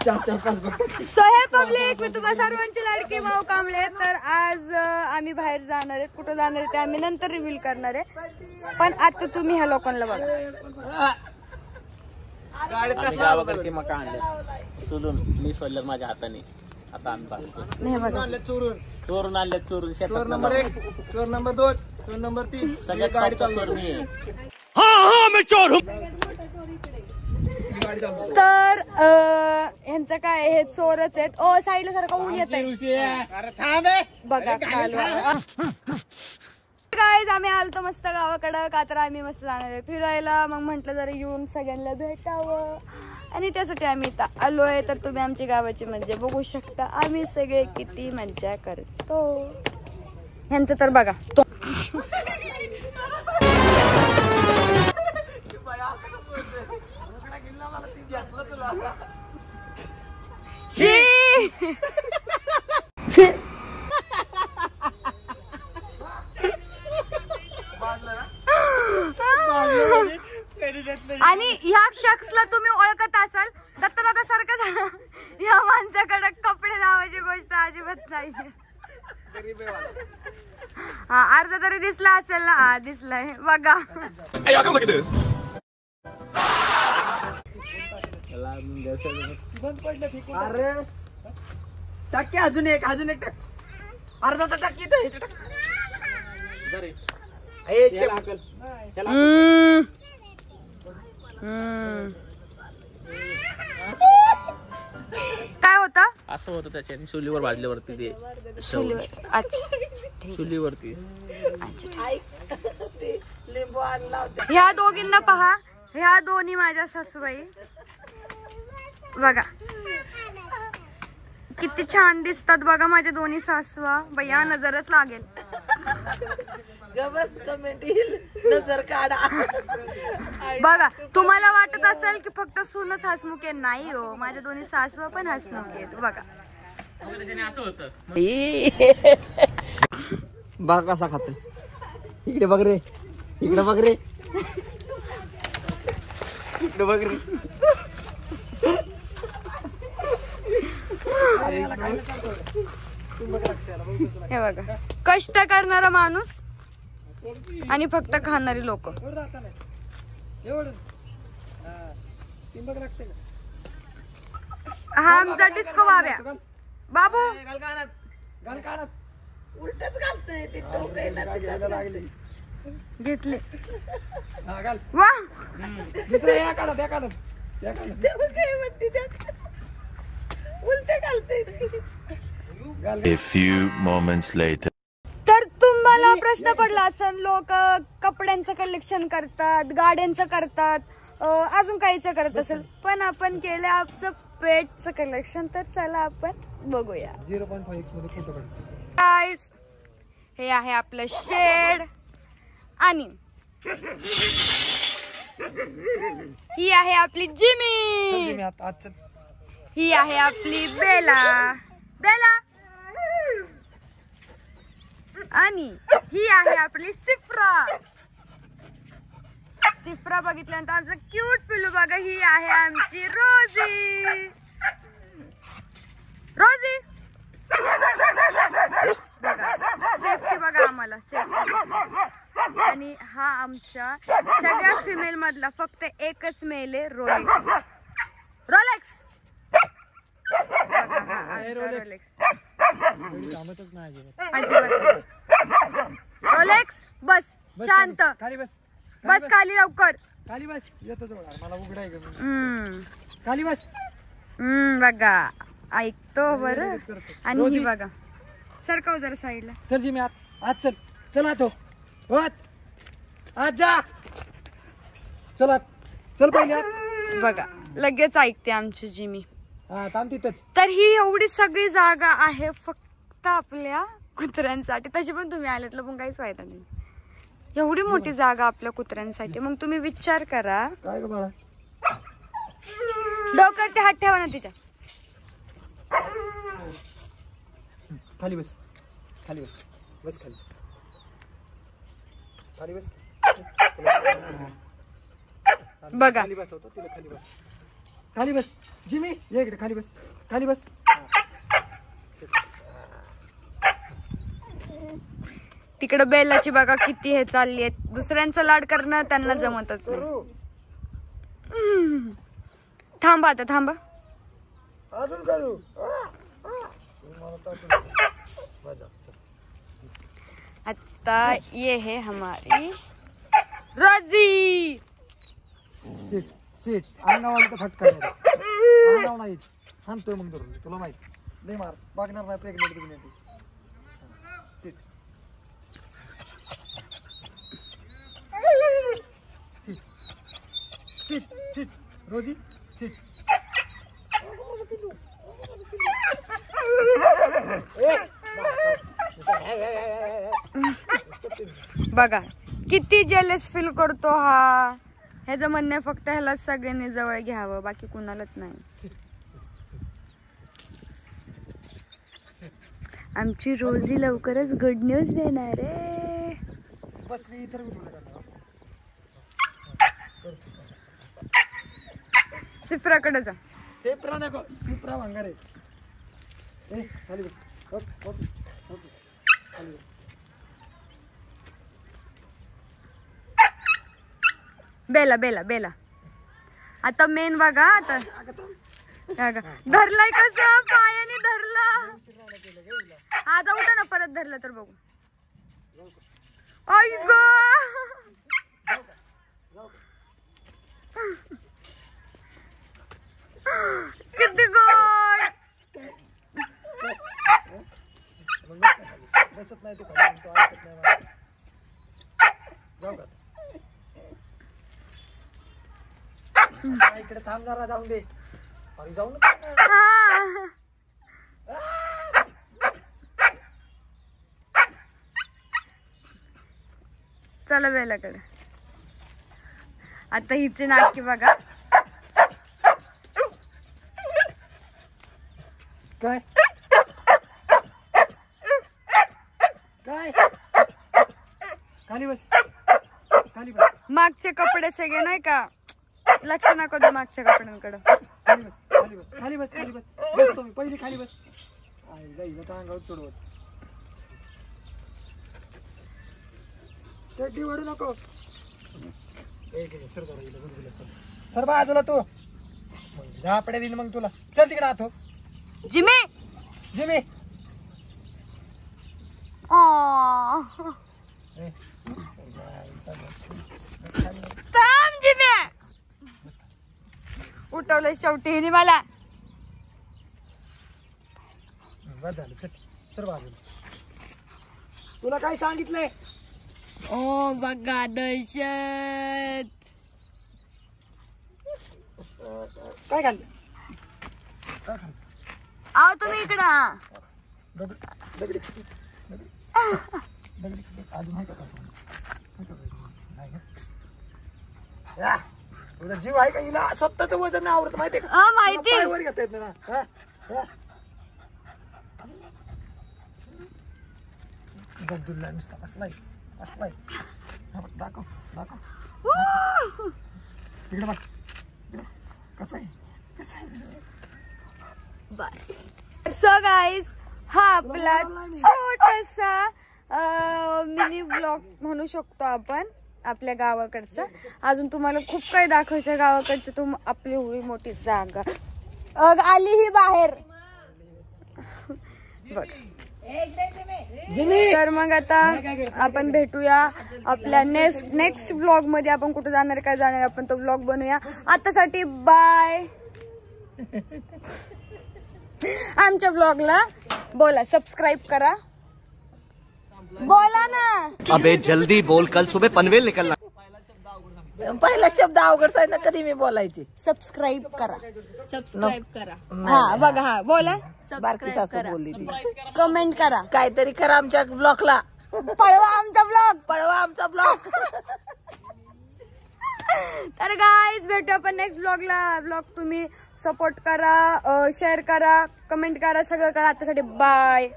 So हे public, मी तुम्हा सर्वांची लाडकी माऊ कांबळे. तर आज आम्ही बाहेर जाणार आहे. कुठं जाणार आहे ते आम्ही नंतर रिव्हील करणार आहे. पण आता तुम्ही ह्या लोकांना बघा. गावाकडचे मका आणले सोडून मी सोडलं माझ्या हाताने. आता आम्ही पाहतो नाही बघा, चोरून आणले चोरून. चोर नंबर 1, चोर नंबर 2, चोर नंबर 3. सगळ्यात गाडी चोर मी. मी चोर हूं. तर ह्यांचं काय, हे चोरच आहेत. ओ साईडला सारखं ऊन येत आहे बघा. गाईज आम्ही आलतो मस्त गावाकडं. का तर आम्ही मस्त जाणार आहे फिरायला. मग म्हंटल जरा येऊन सगळ्यांना भेटावं आणि त्यासाठी आम्ही इथं आलोय. तर तुम्ही आमची गावाची मज्जा बघू शकता. आम्ही सगळे किती मज्जा करतो. ह्यांचं तर बघा तो आणि ह्या शख्सला तुम्ही ओळखत असाल. दत्ता सारखं या माणसाकडे कपडे नावाची गोष्ट अजिबात नाही. हा अर्धा तरी दिसला असेल ना. हा दिसलाय बघा. अरे टाकी अजून एक टाक. अर्धा तर टाकी काय होता असं होतं त्याच्याने. चुलीवर भाजल्यावरती ते चुलीवर. अच्छा चुलीवरती. ह्या दोघींना पहा. ह्या दोन्ही माझ्या सासूबाई बघा किती छान दिसतात. बघा माझ्या दोन्ही सासवा. भैया नजरच लागेल. कमेंट येईल, नजर काढा. बघा तुम्हाला वाटत असेल की फक्त सूनच हसमुख आहे. नाही हो, माझ्या दोन्ही सासवा पण हसमुख आहेत. बघा असं होतं. बघ कसा खात. इकडे बघ रे, इकडे बघ रे, इकडे बघ रे. हे बघा कष्ट करणारा माणूस आणि फक्त खाणारी लोक. हा आमचा डिस्को बाब्या. बाबू उलटच घालतंय ते. लागले घेतले. वा उलट घालतंय. A few moments later. तर तुम्हाला प्रश्न पडला असेल, लोक कपड्यांचं कलेक्शन करतात, गाड्यांचं करतात, अजून काहीच करत असेल. पण आपण केलं आमचं पेटचं कलेक्शन. तर चला आपण बघूया. 0.5x मध्ये फोटो काढतो. गाईस हे आहे आपलं शेड. आणि ही आहे आपली जिमी. ही आहे आपली बेला. आणि ही आहे आपली सिफ्रा. बघितल्यानंतर आमचं क्यूट पिल्लू बघा. ही आहे आमची रोजी. बघा सेफ्टी बघा आम्हाला सेफ्टी. आणि हा आमच्या सगळ्या फिमेल मधला फक्त एकच मेल आहे, रोलेक्स. रोलेक्स. बस शांत बस खाली लवकर खाली बस. येतो मला उघडाय खाली बस. बघा ऐकतो बरं. आणि ही बघा सरकाव जरा साईडला. चल जी मी आज चल. चला तो आज जा. चला चल पहिले. बघा लगेच ऐकते आमची जिमी. थांब तिथंच. तर ही एवढी सगळी जागा आहे फक्त आपल्या कुत्र्यांसाठी. तशी पण तुम्ही आल्यातलं पण काहीच फायदा नाही. एवढी मोठी जागा आपल्या कुत्र्यांसाठी. मग तुम्ही विचार करा. काय ग बाळा, डोक्यावर ते हात ठेवा ना तिच्या. खाली बस. खाली बस. बस खाली. खाली बस. बघा खाली बस. होतो तिला खाली बस. खाली बस. जिमी ये इकडे खाली बस खाली बस. तिकडे बेलाची बघा किती हे चालली आहे. दुसऱ्यांचं लाड करणं त्यांना जमतच नाही. करू थांबा आता थांबा. अजून करू. आता ये है हमारी रोजी. सीट सीट अंगावाला तर फटका अंगाव नाही हाणतोय मग धरून तुला माहित नाही. मार बघणार नाही pregnant. Seat seat seat seat रोजी सीट. बघा किती जेलस फील करतो हा. ह्याचं म्हणणं आहे फक्त ह्याला सगळ्यांनी जवळ घ्यावं, बाकी कुणालाच नाही. आमची रोजी लवकरच गुड न्यूज देणार आहे. बसली तर सिफ्राकडे जा. सिप्रा नको सिप्रा भांगार आहे. ए खाली बस. ओके खाली बस. बेला बेला बेला. आता मेन बघा. आता धरलाय कसं पायाने धरलं. आता उठा ना परत धरलं तर बघू. आई ग किती गोड. बसत नाही तो खाली तो ऐकत नाही. जाऊ का इकडे थांब जरा जाऊन दे. अरे जाऊ ना. चला बेलाकडे. आता हिचे नाटकी बघा. काय काय खाली बस खाली बस. मागचे कपडे सगळे नाही का लक्ष नको देऊ मागच्या कपड्यांकडे. खाली बस खाली बस खाली बस खाली बस. बस तुम्ही पहिली खाली बस. आई जाईल तर अंगावर चढवत. चड्डी वाढू नको. सर बाजूला तू झापड्या दिल मग तुला. चल तिकडे आतो. जिमी जिमी थांब जिमी. उठवलं शेवटी हिने मला. बस झालं. चल सर बाजूला. तुला काय सांगितलंय. ओ बघा दहशत. काय खाल्लं काय खाल्लं. आव तुम्ही इकडं. दगडी अजून आहे का. या तुझा जीव आहे का. हिला स्वतःच वजन नाही आवडत माहितीये का. माहिती. पायावर घेता येत नाही ना. गब्दुल्ला नुसता बसलाय बसलाय. दाखव दाखव तिकडे बघ. कसं आहे बस. सो गाईज हा आपला छोटासा मिनी ब्लॉग म्हणू शकतो आपण आपल्या गावाकडचा. अजून तुम्हाला खूप काही दाखवायचं गावाकडचं. तुम आपली एवढी मोठी जागा आली ही बाहेर बघ. तर मग आता आपण भेटूया आपल्या नेक्स्ट ब्लॉग मध्ये. आपण कुठे जाणार काय जाणार आपण तो ब्लॉग बनवूया. आतासाठी बाय. आमच्या ब्लॉगला बोला सबस्क्राईब करा. बोला ना. अबे जल्दी बोल, कल सुबह पनवेल निकलना. पहिला शब्द अवघड आहे ना कधी मी बोलायची. सबस्क्राईब करा. सबस्क्राईब करा. हा बघा हा बोला. बारकी सासू बोलली ती. कमेंट करा. काहीतरी करा आमच्या ब्लॉकला. पळवा आमचा ब्लॉग. पळवा आमचा ब्लॉक. तर गाईज भेटू आपण नेक्स्ट ब्लॉगला. ब्लॉग तुम्ही सपोर्ट करा, शेअर करा, कमेंट करा, सगळं करा. आतासाठी बाय.